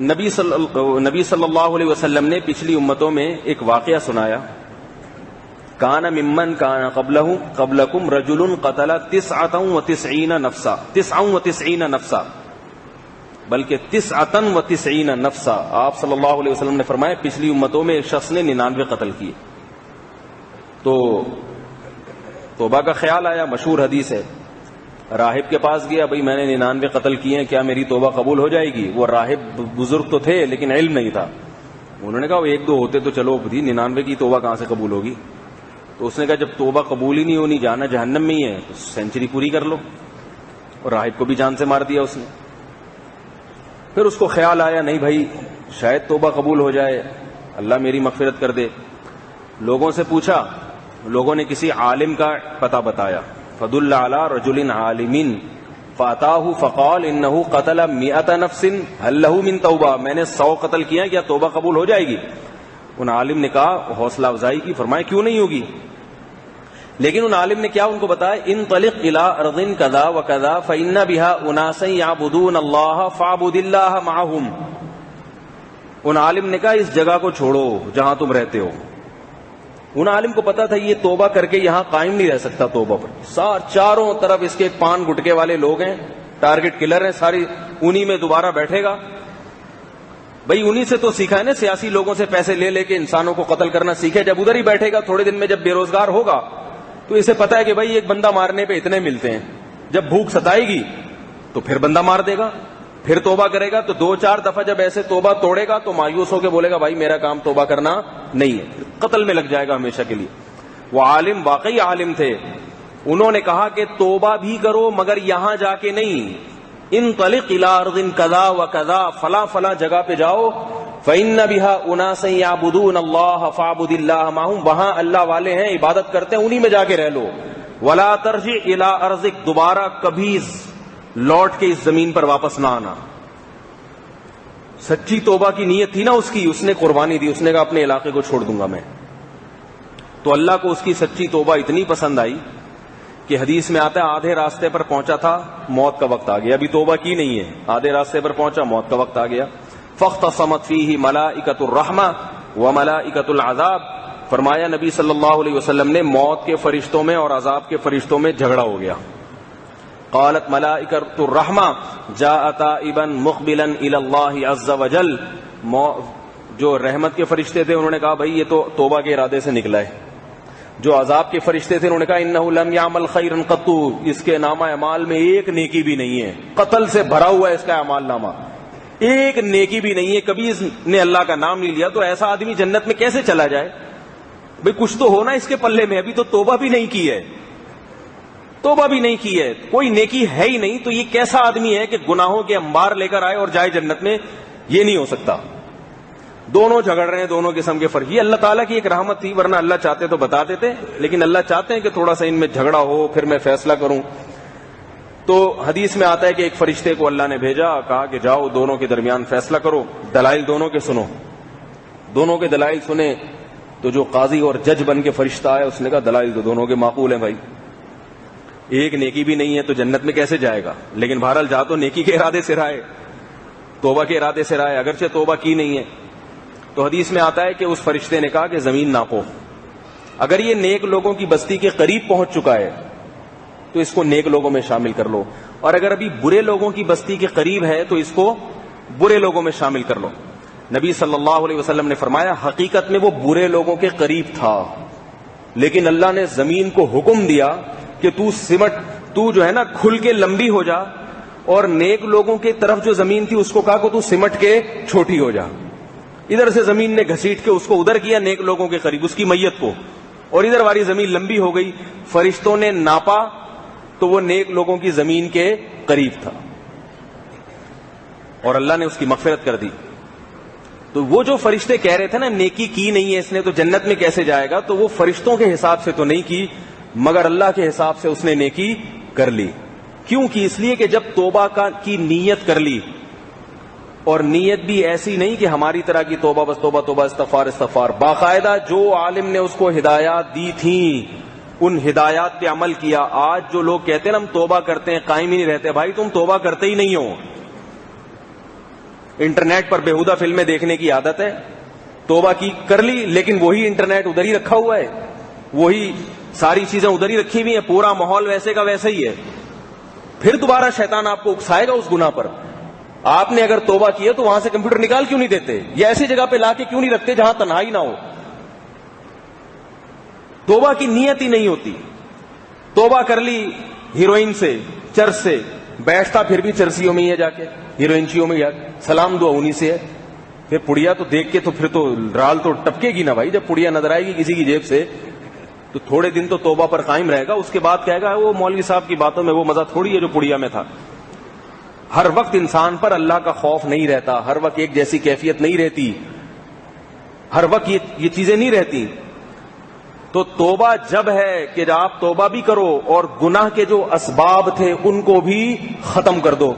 نبی صلی اللہ علیہ وسلم نے پچھلی امتوں میں ایک واقعہ سنایا. کان ممن کان قبلکم رجل قتل 99 نفسا بلکہ 99 نفسا. آپ صلی اللہ علیہ وسلم نے فرمایا پچھلی امتوں میں ایک شخص نے 99 قتل کیے. تو توبہ کا خیال آیا. مشہور حدیث ہے, راہب کے پاس گیا, بھائی میں نے 99 قتل کیے ہیں, کیا میری توبہ قبول ہو جائے گی؟ وہ راہب بزرگ تو تھے لیکن علم نہیں تھا. انہوں نے کہا وہ 1-2 ہوتے تو چلو تھی, 99 کی توبہ کہاں سے قبول ہوگی؟ تو اس نے کہا جب توبہ قبول ہی نہیں ہونی, جانا جہنم میں ہی ہے, تو سینچری پوری کر لو. اور راہب کو بھی جان سے مار دیا اس نے. پھر اس کو خیال آیا نہیں بھائی شاید توبہ قبول ہو جائے, اللہ میری مغفرت کر دے. لوگوں سے پوچھا, لوگوں نے کسی عالم کا پتہ بتایا. فدل علی رجل عالم فاتاہ فقال انہ قتل 100 نفس هل له من توبہ, میں نے 100 قتل کیا, کیا توبہ قبول ہو جائے گی؟ ان عالم نے کہا, حوصلہ افزائی کی, فرمایا کیوں نہیں ہوگی. لیکن ان عالم نے کیا ان کو بتایا, انطلق الى ارض کذا وکذا فان بها اناسا یعبدون اللہ فاعبد اللہ معهم. ان عالم نے کہا اس جگہ کو چھوڑو جہاں تم رہتے ہو. ان عالم کو پتا تھا یہ توبہ کر کے یہاں قائم نہیں رہ سکتا توبہ پر, چاروں طرف اس کے پان گٹکے والے لوگ ہیں, ٹارگٹ کلر ہیں, ساری انہی میں دوبارہ بیٹھے گا. بھئی انہی سے تو سیکھا ہے نا, سیاسی لوگوں سے پیسے لے لے کے انسانوں کو قتل کرنا سیکھے. جب ادھر ہی بیٹھے گا تھوڑے دن میں جب بے روزگار ہوگا تو اسے پتا ہے کہ بھئی ایک بندہ مارنے پہ اتنے ملتے ہیں, جب بھوک ستائے گی تو پھر بندہ مار دے گا, پھر توبہ کرے گا. تو 2-4 دفعہ جب ایسے توبہ توڑے گا تو مایوس ہو کے بولے گا بھائی میرا کام توبہ کرنا نہیں ہے, قتل میں لگ جائے گا ہمیشہ کے لیے. وہ عالم واقعی عالم تھے, انہوں نے کہا کہ توبہ بھی کرو مگر یہاں جا کے نہیں, انطلق الى ارض کذا وکذا, فلاں فلاں جگہ پہ جاؤ, فإن بها اناسا یعبدون اللہ فاعبد اللہ معهم, وہاں اللہ والے ہیں عبادت کرتے ہیں, انہی میں جا کے رہ لو. ولا ترجع الى ارضک, دوبارہ کبھی لوٹ کے اس زمین پر واپس نہ آنا. سچی توبہ کی نیت تھی نا اس کی, اس نے قربانی دی, اس نے کہا اپنے علاقے کو چھوڑ دوں گا میں. تو اللہ کو اس کی سچی توبہ اتنی پسند آئی کہ حدیث میں آتا ہے آدھے راستے پر پہنچا تھا, موت کا وقت آ گیا, ابھی توبہ کی نہیں ہے, آدھے راستے پر پہنچا, موت کا وقت آ گیا. فاختصمت فیہ ملائکۃ الرحمہ وملائکۃ العذاب, فرمایا نبی صلی اللہ علیہ وسلم نے موت کے فرشتوں میں اور عذاب کے فرشتوں میں جھگڑا ہو گیا. قالت ملائکۃ الرحمہ جاء تائبا مقبلا الی اللہ عز وجل, جو رحمت کے فرشتے تھے انہوں نے کہا بھائی یہ تو توبہ کے ارادے سے نکلا ہے. جو عذاب کے فرشتے تھے انہوں نے کہا انہ لم یعمل خیرا قط, اس کے نامہ اعمال میں ایک نیکی بھی نہیں ہے, قتل سے بھرا ہوا ہے اس کا اعمال نامہ, ایک نیکی بھی نہیں ہے, کبھی اس نے اللہ کا نام نہیں لیا. تو ایسا آدمی جنت میں کیسے چلا جائے؟ بھئی کچھ تو ہونا اس کے پلے میں, ابھی تو توبہ بھی نہیں کی ہے, توبہ بھی نہیں کی ہے, کوئی نیکی ہے ہی نہیں. تو یہ کیسا آدمی ہے کہ گناہوں کے انبار لے کر آئے اور جائے جنت میں؟ یہ نہیں ہو سکتا. دونوں جھگڑ رہے ہیں, دونوں قسم کے فرق. یہ اللہ تعالیٰ کی ایک رحمت تھی, ورنہ اللہ چاہتے تو بتا دیتے, لیکن اللہ چاہتے ہیں کہ تھوڑا سا ان میں جھگڑا ہو پھر میں فیصلہ کروں. تو حدیث میں آتا ہے کہ ایک فرشتے کو اللہ نے بھیجا, کہا کہ جاؤ دونوں کے درمیان فیصلہ کرو, دلائل دونوں کے سنو. دونوں کے دلائل سنے تو جو قاضی اور جج بن کے فرشتہ آیا اس نے کہا دلائل تو دونوں کے معقول ہیں بھائی, ایک نیکی بھی نہیں ہے تو جنت میں کیسے جائے گا؟ لیکن بہرحال جا تو نیکی کے ارادے سے رہا ہے, توبہ کے ارادے سے رہا ہے, اگرچہ توبہ کی نہیں ہے. تو حدیث میں آتا ہے کہ اس فرشتے نے کہا کہ زمین ناپو, اگر یہ نیک لوگوں کی بستی کے قریب پہنچ چکا ہے تو اس کو نیک لوگوں میں شامل کر لو, اور اگر ابھی برے لوگوں کی بستی کے قریب ہے تو اس کو برے لوگوں میں شامل کر لو. نبی صلی اللہ علیہ وسلم نے فرمایا حقیقت میں وہ برے لوگوں کے قریب تھا, لیکن اللہ نے زمین کو حکم دیا کہ تو جو ہے نا کھل کے لمبی ہو جا, اور نیک لوگوں کی طرف جو زمین تھی اس کو کہا کہ تو سمٹ کے چھوٹی ہو جا. ادھر سے زمین نے گھسیٹ کے اس کو ادھر کیا نیک لوگوں کے قریب, اس کی میت کو, اور ادھر والی زمین لمبی ہو گئی. فرشتوں نے ناپا تو وہ نیک لوگوں کی زمین کے قریب تھا, اور اللہ نے اس کی مغفرت کر دی. تو وہ جو فرشتے کہہ رہے تھے نا نیکی کی نہیں ہے اس نے تو جنت میں کیسے جائے گا, تو وہ فرشتوں کے حساب سے تو نہیں کی, مگر اللہ کے حساب سے اس نے نیکی کر لی. کیوں کی؟ اس لیے کہ جب توبہ کی نیت کر لی, اور نیت بھی ایسی نہیں کہ ہماری طرح کی توبہ بس توبہ توبہ استغفار استغفار, باقاعدہ جو عالم نے اس کو ہدایات دی تھیں ان ہدایات پہ عمل کیا. آج جو لوگ کہتے ہیں نا ہم توبہ کرتے ہیں قائم ہی نہیں رہتے, بھائی تم توبہ کرتے ہی نہیں ہو. انٹرنیٹ پر بےہودہ فلمیں دیکھنے کی عادت ہے, توبہ کی کر لی, لیکن وہی انٹرنیٹ ادھر ہی رکھا ہوا ہے, وہی ساری چیزیں ادھر ہی رکھی ہوئی ہیں, پورا ماحول ویسے کا ویسا ہی ہے. پھر دوبارہ شیطان آپ کو اکسائے گا اس گناہ پر. آپ نے اگر توبہ کی ہے تو وہاں سے کمپیوٹر نکال کیوں نہیں دیتے, یا ایسی جگہ پہ لا کے کیوں نہیں رکھتے جہاں تنہائی نہ ہو. توبہ کی نیت ہی نہیں ہوتی. توبہ کر لی ہیروئن سے, چرس سے, بیٹھتا پھر بھی چرسیوں میں ہی ہے, جا کے ہیروئنچیوں میں, سلام دعا انہی سے ہے. پھر پڑیا تو دیکھ کے تو پھر تو رال تو ٹپکے گی نا بھائی, جب پڑیا نظر آئے گی کسی کی جیب سے تو تھوڑے دن تو توبہ پر قائم رہے گا, اس کے بعد کہے گا وہ مولوی صاحب کی باتوں میں وہ مزہ تھوڑی ہے جو پڑیا میں تھا. ہر وقت انسان پر اللہ کا خوف نہیں رہتا, ہر وقت ایک جیسی کیفیت نہیں رہتی, ہر وقت یہ چیزیں نہیں رہتی. تو توبہ جب ہے کہ آپ توبہ بھی کرو اور گناہ کے جو اسباب تھے ان کو بھی ختم کر دو.